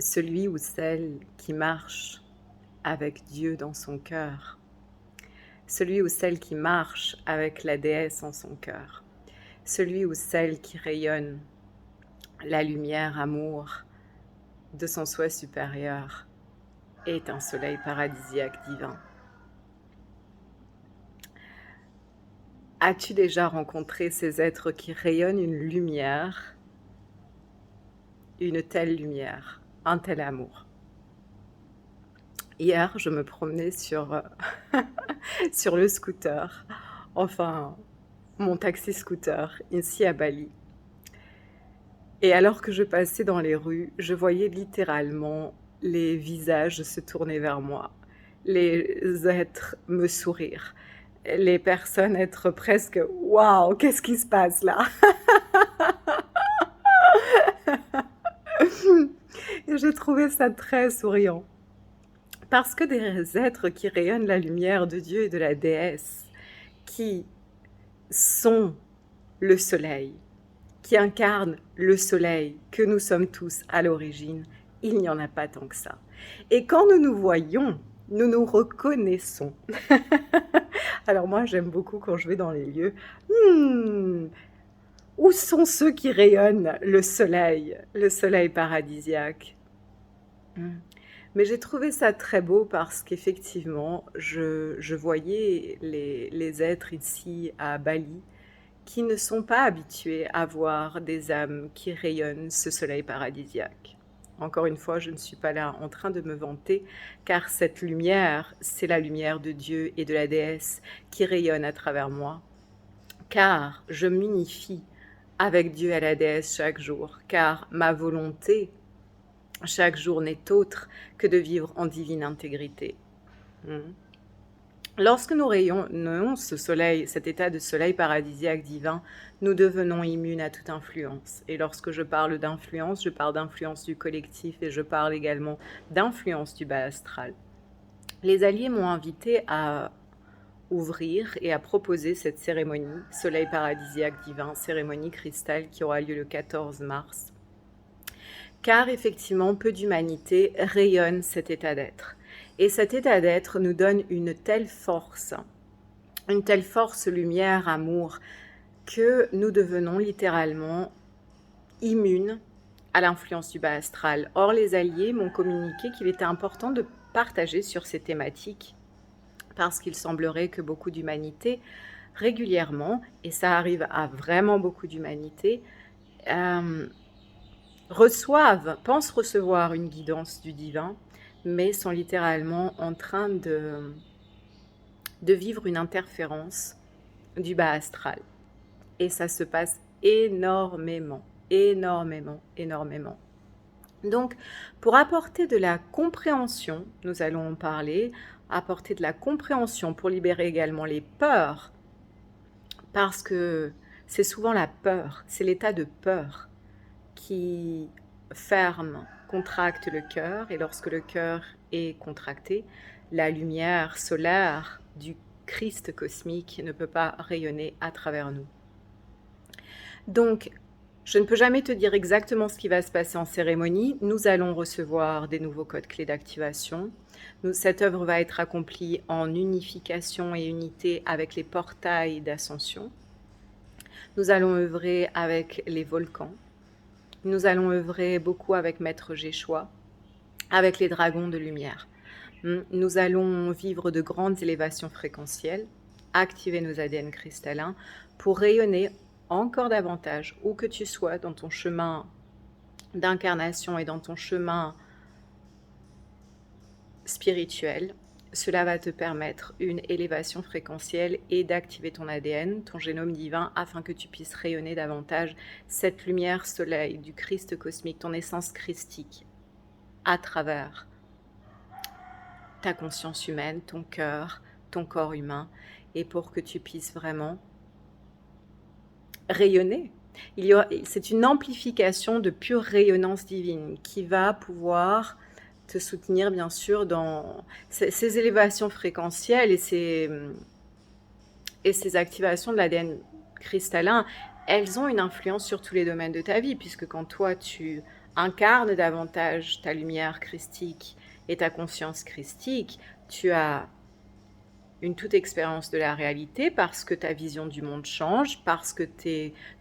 celui ou celle qui marche avec Dieu dans son cœur, celui ou celle qui marche avec la déesse en son cœur, celui ou celle qui rayonne la lumière, amour de son soi supérieur est un soleil paradisiaque divin. As-tu déjà rencontré ces êtres qui rayonnent une lumière, une telle lumière, un tel amour? Hier, je me promenais sur, sur le scooter, enfin mon taxi-scooter, ici à Bali. Et alors que je passais dans les rues, je voyais littéralement les visages se tourner vers moi, les êtres me sourire, les personnes être presque « Waouh, qu'est-ce qui se passe là ?» Et j'ai trouvé ça très souriant. Parce que des êtres qui rayonnent la lumière de Dieu et de la déesse, qui sont le soleil, qui incarnent le soleil que nous sommes tous à l'origine, il n'y en a pas tant que ça. Et quand nous nous voyons, nous nous reconnaissons. Alors moi, j'aime beaucoup quand je vais dans les lieux. Où sont ceux qui rayonnent le soleil paradisiaque? Mais j'ai trouvé ça très beau parce qu'effectivement, je voyais les êtres ici à Bali qui ne sont pas habitués à voir des âmes qui rayonnent ce soleil paradisiaque. Encore une fois, je ne suis pas là en train de me vanter, car cette lumière, c'est la lumière de Dieu et de la déesse qui rayonne à travers moi. Car je m'unifie avec Dieu et la déesse chaque jour, car ma volonté chaque jour n'est autre que de vivre en divine intégrité. Lorsque nous rayonnons ce soleil, cet état de soleil paradisiaque divin, nous devenons immunes à toute influence. Et lorsque je parle d'influence, je parle d'influence du collectif et je parle également d'influence du bas astral. Les alliés m'ont invité à ouvrir et à proposer cette cérémonie, soleil paradisiaque divin, cérémonie cristal qui aura lieu le 14 mars. Car effectivement, peu d'humanité rayonne cet état d'être. Et cet état d'être nous donne une telle force, lumière, amour, que nous devenons littéralement immunes à l'influence du bas astral. Or, les alliés m'ont communiqué qu'il était important de partager sur ces thématiques, parce qu'il semblerait que beaucoup d'humanité, régulièrement, et ça arrive à vraiment beaucoup d'humanité, pensent recevoir une guidance du divin, mais sont littéralement en train de vivre une interférence du bas astral. Et ça se passe énormément. Donc, pour apporter de la compréhension, nous allons en parler, apporter de la compréhension pour libérer également les peurs, parce que c'est souvent la peur, c'est l'état de peur qui ferme, contracte le cœur, et lorsque le cœur est contracté, la lumière solaire du Christ cosmique ne peut pas rayonner à travers nous. Donc, je ne peux jamais te dire exactement ce qui va se passer en cérémonie. Nous allons recevoir des nouveaux codes clés d'activation. Cette œuvre va être accomplie en unification et unité avec les portails d'ascension. Nous allons œuvrer avec les volcans. Nous allons œuvrer beaucoup avec Maître Jéchoua, avec les dragons de lumière. Nous allons vivre de grandes élévations fréquentielles, activer nos ADN cristallins pour rayonner encore davantage, où que tu sois dans ton chemin d'incarnation et dans ton chemin spirituel. Cela va te permettre une élévation fréquentielle et d'activer ton ADN, ton génome divin, afin que tu puisses rayonner davantage cette lumière soleil du Christ cosmique, ton essence christique, à travers ta conscience humaine, ton cœur, ton corps humain, et pour que tu puisses vraiment rayonner. C'est une amplification de pure rayonnance divine qui va pouvoir te soutenir bien sûr dans ces élévations fréquentielles et ces activations de l'ADN cristallin. Elles ont une influence sur tous les domaines de ta vie, puisque quand toi tu incarnes davantage ta lumière christique et ta conscience christique, tu as une toute expérience de la réalité parce que ta vision du monde change, parce que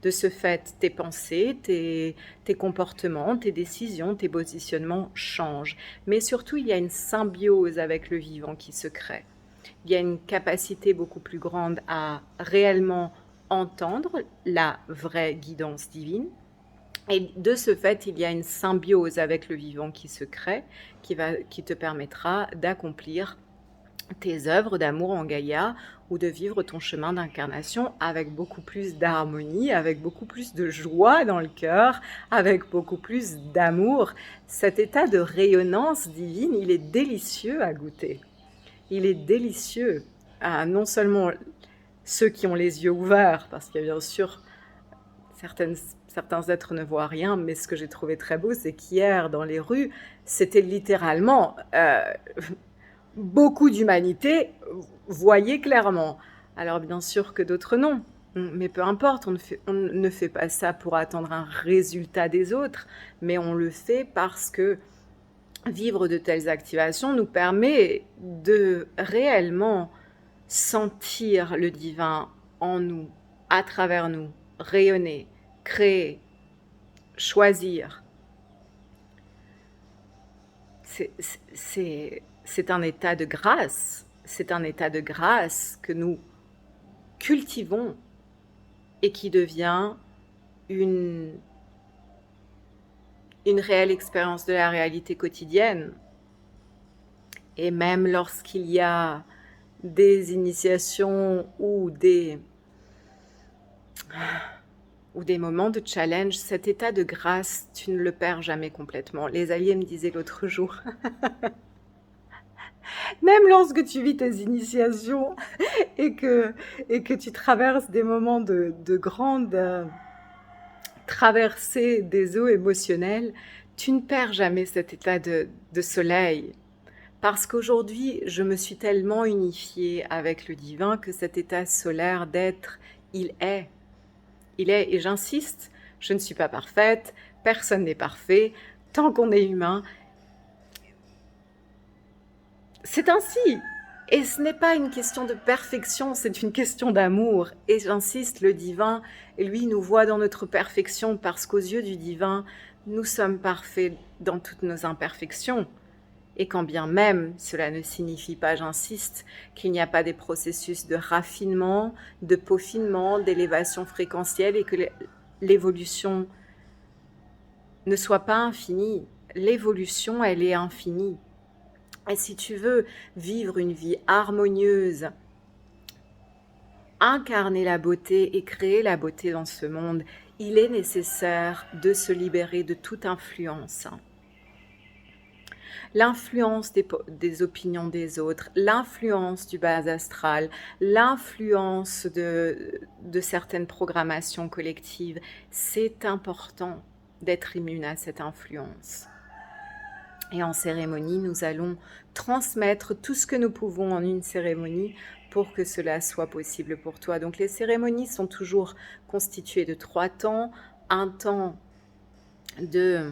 de ce fait, tes pensées, tes comportements, tes décisions, tes positionnements changent. Mais surtout, il y a une symbiose avec le vivant qui se crée. Il y a une capacité beaucoup plus grande à réellement entendre la vraie guidance divine. Et de ce fait, il y a une symbiose avec le vivant qui se crée, qui te permettra d'accomplir tes œuvres d'amour en Gaïa ou de vivre ton chemin d'incarnation avec beaucoup plus d'harmonie, avec beaucoup plus de joie dans le cœur, avec beaucoup plus d'amour. Cet état de rayonnance divine, il est délicieux à goûter. Il est délicieux à non seulement ceux qui ont les yeux ouverts, parce qu'il y a bien sûr certains êtres ne voient rien, mais ce que j'ai trouvé très beau, c'est qu'hier, dans les rues, c'était littéralement beaucoup d'humanité voyait clairement. Alors bien sûr que d'autres non, mais peu importe, on ne fait pas ça pour attendre un résultat des autres, mais on le fait parce que vivre de telles activations nous permet de réellement sentir le divin en nous, à travers nous, rayonner, créer, choisir. C'est un état de grâce, c'est un état de grâce que nous cultivons et qui devient une réelle expérience de la réalité quotidienne. Et même lorsqu'il y a des initiations ou des moments de challenge, cet état de grâce, tu ne le perds jamais complètement. Les alliés me disaient l'autre jour, même lorsque tu vis tes initiations et que tu traverses des moments de grande traversée des eaux émotionnelles, tu ne perds jamais cet état de soleil. Parce qu'aujourd'hui, je me suis tellement unifiée avec le divin que cet état solaire d'être, il est. Il est, et j'insiste, je ne suis pas parfaite, personne n'est parfait, tant qu'on est humain. C'est ainsi. Et ce n'est pas une question de perfection, c'est une question d'amour. Et j'insiste, le divin, lui, nous voit dans notre perfection parce qu'aux yeux du divin, nous sommes parfaits dans toutes nos imperfections. Et quand bien même cela ne signifie pas, j'insiste, qu'il n'y a pas des processus de raffinement, de peaufinement, d'élévation fréquentielle et que l'évolution ne soit pas infinie. L'évolution, elle est infinie. Et si tu veux vivre une vie harmonieuse, incarner la beauté et créer la beauté dans ce monde, il est nécessaire de se libérer de toute influence. L'influence des opinions des autres, l'influence du bas astral, l'influence de certaines programmations collectives, c'est important d'être immune à cette influence. Et en cérémonie, nous allons transmettre tout ce que nous pouvons en une cérémonie pour que cela soit possible pour toi. Donc les cérémonies sont toujours constituées de 3 temps. Un temps de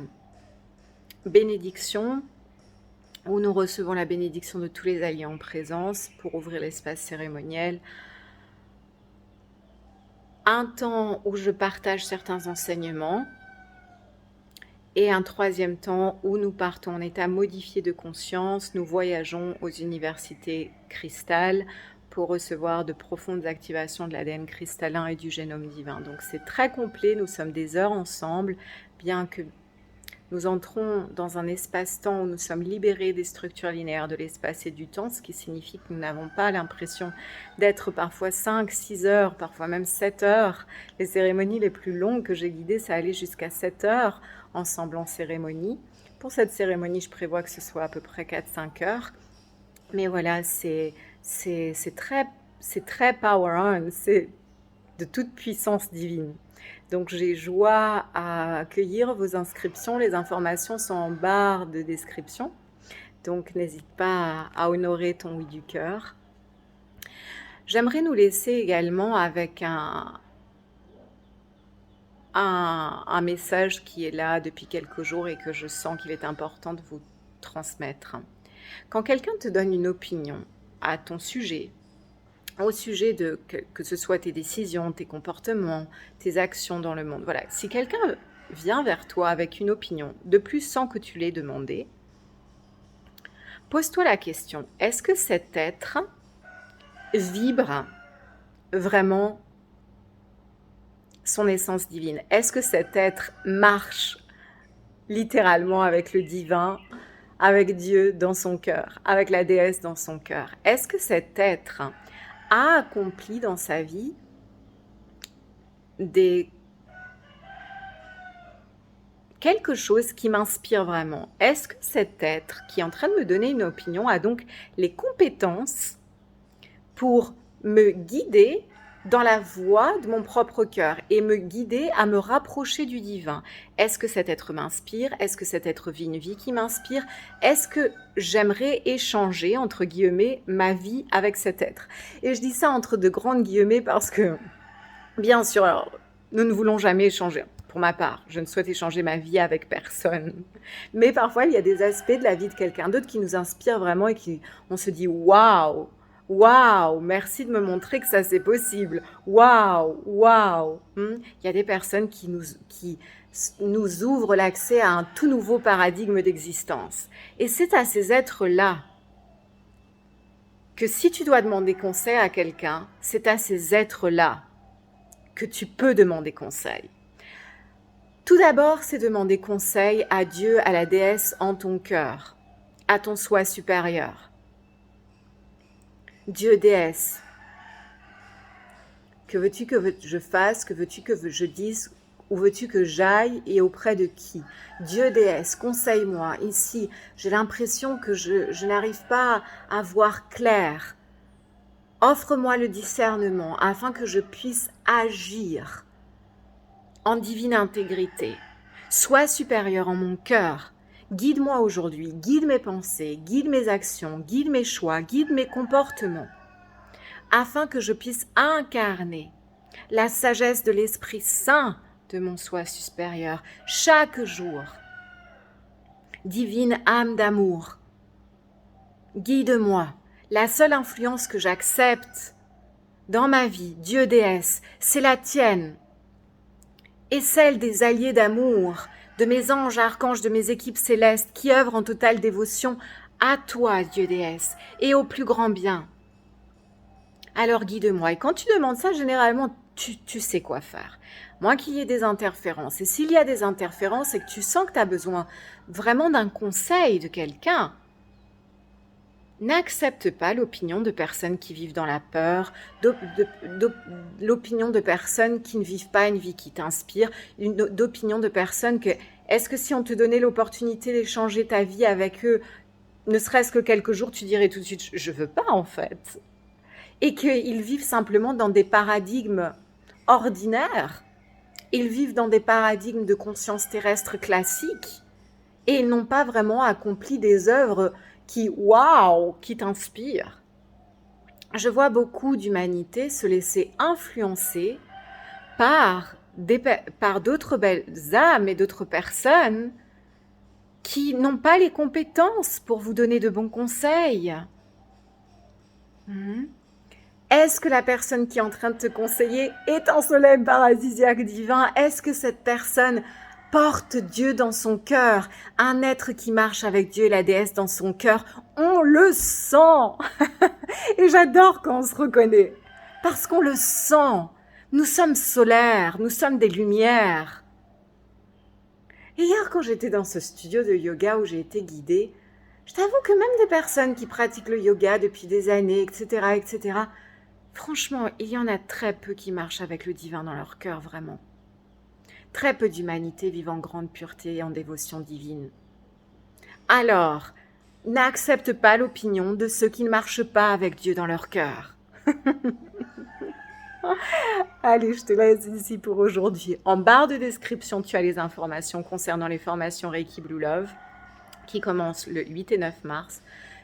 bénédiction, où nous recevons la bénédiction de tous les alliés en présence pour ouvrir l'espace cérémoniel. Un temps où je partage certains enseignements. Et un 3e temps où nous partons en état modifié de conscience, nous voyageons aux universités cristal pour recevoir de profondes activations de l'ADN cristallin et du génome divin. Donc c'est très complet, nous sommes des heures ensemble, bien que nous entrons dans un espace-temps où nous sommes libérés des structures linéaires de l'espace et du temps, ce qui signifie que nous n'avons pas l'impression d'être parfois 5, 6 heures, parfois même 7 heures. Les cérémonies les plus longues que j'ai guidées, ça allait jusqu'à 7 heures ensemble en cérémonie. Pour cette cérémonie, je prévois que ce soit à peu près 4-5 heures. Mais voilà, c'est très power on, c'est de toute puissance divine. Donc j'ai joie à accueillir vos inscriptions. Les informations sont en barre de description. Donc n'hésite pas à honorer ton oui du cœur. J'aimerais nous laisser également avec un un message qui est là depuis quelques jours et que je sens qu'il est important de vous transmettre. Quand quelqu'un te donne une opinion à ton sujet, au sujet de que ce soit tes décisions, tes comportements, tes actions dans le monde, voilà, si quelqu'un vient vers toi avec une opinion, de plus sans que tu l'aies demandé, pose-toi la question, est-ce que cet être vibre vraiment son essence divine? Est-ce que cet être marche littéralement avec le divin, avec Dieu dans son cœur, avec la déesse dans son cœur? Est-ce que cet être a accompli dans sa vie quelque chose qui m'inspire vraiment? Est-ce que cet être qui est en train de me donner une opinion a donc les compétences pour me guider dans la voie de mon propre cœur et me guider à me rapprocher du divin? Est-ce que cet être m'inspire? Est-ce que cet être vit une vie qui m'inspire? Est-ce que j'aimerais échanger, entre guillemets, ma vie avec cet être? Et je dis ça entre de grandes guillemets parce que, bien sûr, alors, nous ne voulons jamais échanger. Pour ma part, je ne souhaite échanger ma vie avec personne. Mais parfois, il y a des aspects de la vie de quelqu'un d'autre qui nous inspirent vraiment et on se dit « Waouh !» Waouh, merci de me montrer que ça c'est possible. Waouh, waouh. Il y a des personnes qui nous ouvrent l'accès à un tout nouveau paradigme d'existence. Et c'est à ces êtres-là que si tu dois demander conseil à quelqu'un, c'est à ces êtres-là que tu peux demander conseil. Tout d'abord, c'est demander conseil à Dieu, à la déesse en ton cœur, à ton soi supérieur. Dieu, déesse, que veux-tu que je fasse, que veux-tu que je dise, où veux-tu que j'aille et auprès de qui? Dieu, déesse, conseille-moi. Ici, j'ai l'impression que je n'arrive pas à voir clair. Offre-moi le discernement afin que je puisse agir en divine intégrité. Sois supérieur en mon cœur. Guide-moi aujourd'hui, guide mes pensées, guide mes actions, guide mes choix, guide mes comportements, afin que je puisse incarner la sagesse de l'Esprit Saint de mon soi supérieur chaque jour. Divine âme d'amour, guide-moi. La seule influence que j'accepte dans ma vie, Dieu déesse, c'est la tienne et celle des alliés d'amour, de mes anges, archanges, de mes équipes célestes qui œuvrent en totale dévotion à toi, Dieu déesse, et au plus grand bien. Alors guide-moi. Et quand tu demandes ça, généralement, tu sais quoi faire. Moins qu'il y ait des interférences. Et s'il y a des interférences et que tu sens que tu as besoin vraiment d'un conseil de quelqu'un, n'accepte pas l'opinion de personnes qui vivent dans la peur, l'opinion de personnes qui ne vivent pas une vie qui t'inspire, d'opinion de personnes que, est-ce que si on te donnait l'opportunité d'échanger ta vie avec eux, ne serait-ce que quelques jours, tu dirais tout de suite, je veux pas en fait. Et qu'ils vivent simplement dans des paradigmes ordinaires, ils vivent dans des paradigmes de conscience terrestre classique, et ils n'ont pas vraiment accompli des œuvres qui t'inspire. Je vois beaucoup d'humanité se laisser influencer par d'autres belles âmes et d'autres personnes qui n'ont pas les compétences pour vous donner de bons conseils. Est-ce que la personne qui est en train de te conseiller est un soleil paradisiaque divin? Est-ce que cette personne porte Dieu dans son cœur, un être qui marche avec Dieu et la déesse dans son cœur? On le sent. Et j'adore quand on se reconnaît, parce qu'on le sent. Nous sommes solaires, nous sommes des lumières. Et hier, quand j'étais dans ce studio de yoga où j'ai été guidée, je t'avoue que même des personnes qui pratiquent le yoga depuis des années, etc., franchement, il y en a très peu qui marchent avec le divin dans leur cœur, vraiment. Très peu d'humanité vivent en grande pureté et en dévotion divine. Alors, n'accepte pas l'opinion de ceux qui ne marchent pas avec Dieu dans leur cœur. Allez, je te laisse ici pour aujourd'hui. En barre de description, tu as les informations concernant les formations Reiki Blue Love qui commencent le 8 et 9 mars.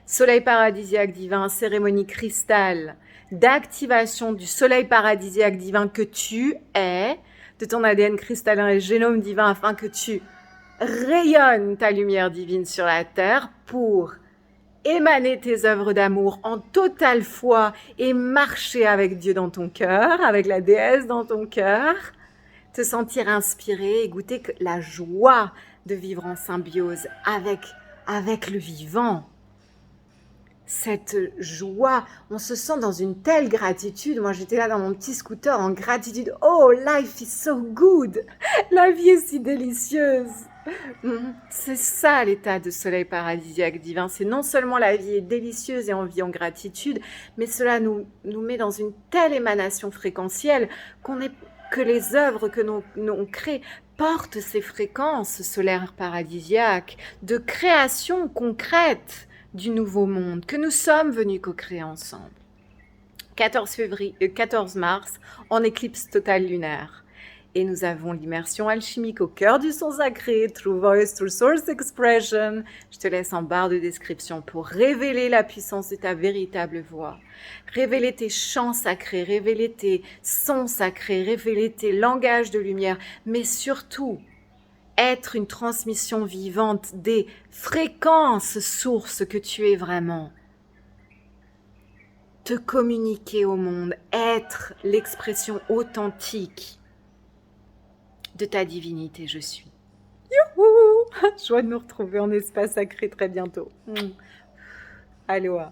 Soleil paradisiaque divin, cérémonie cristal d'activation du soleil paradisiaque divin que tu es, de ton ADN cristallin et génome divin afin que tu rayonnes ta lumière divine sur la terre pour émaner tes œuvres d'amour en totale foi et marcher avec Dieu dans ton cœur, avec la déesse dans ton cœur, te sentir inspiré et goûter la joie de vivre en symbiose avec le vivant. Cette joie, on se sent dans une telle gratitude. Moi, j'étais là dans mon petit scooter en gratitude. Oh, life is so good. La vie est si délicieuse. C'est ça l'état de soleil paradisiaque divin. C'est non seulement la vie est délicieuse et on vit en gratitude, mais cela nous met dans une telle émanation fréquentielle que les œuvres que nous créons portent ces fréquences solaires paradisiaques de création concrète du nouveau monde que nous sommes venus co-créer ensemble. 14 mars, en éclipse totale lunaire. Et nous avons l'immersion alchimique au cœur du son sacré, True Voice, True Source Expression. Je te laisse en barre de description pour révéler la puissance de ta véritable voix. Révéler tes chants sacrés, révéler tes sons sacrés, révéler tes langages de lumière, mais surtout être une transmission vivante des fréquences sources que tu es vraiment. Te communiquer au monde, être l'expression authentique de ta divinité, je suis. Youhou! Joie de nous retrouver en espace sacré très bientôt. Aloha.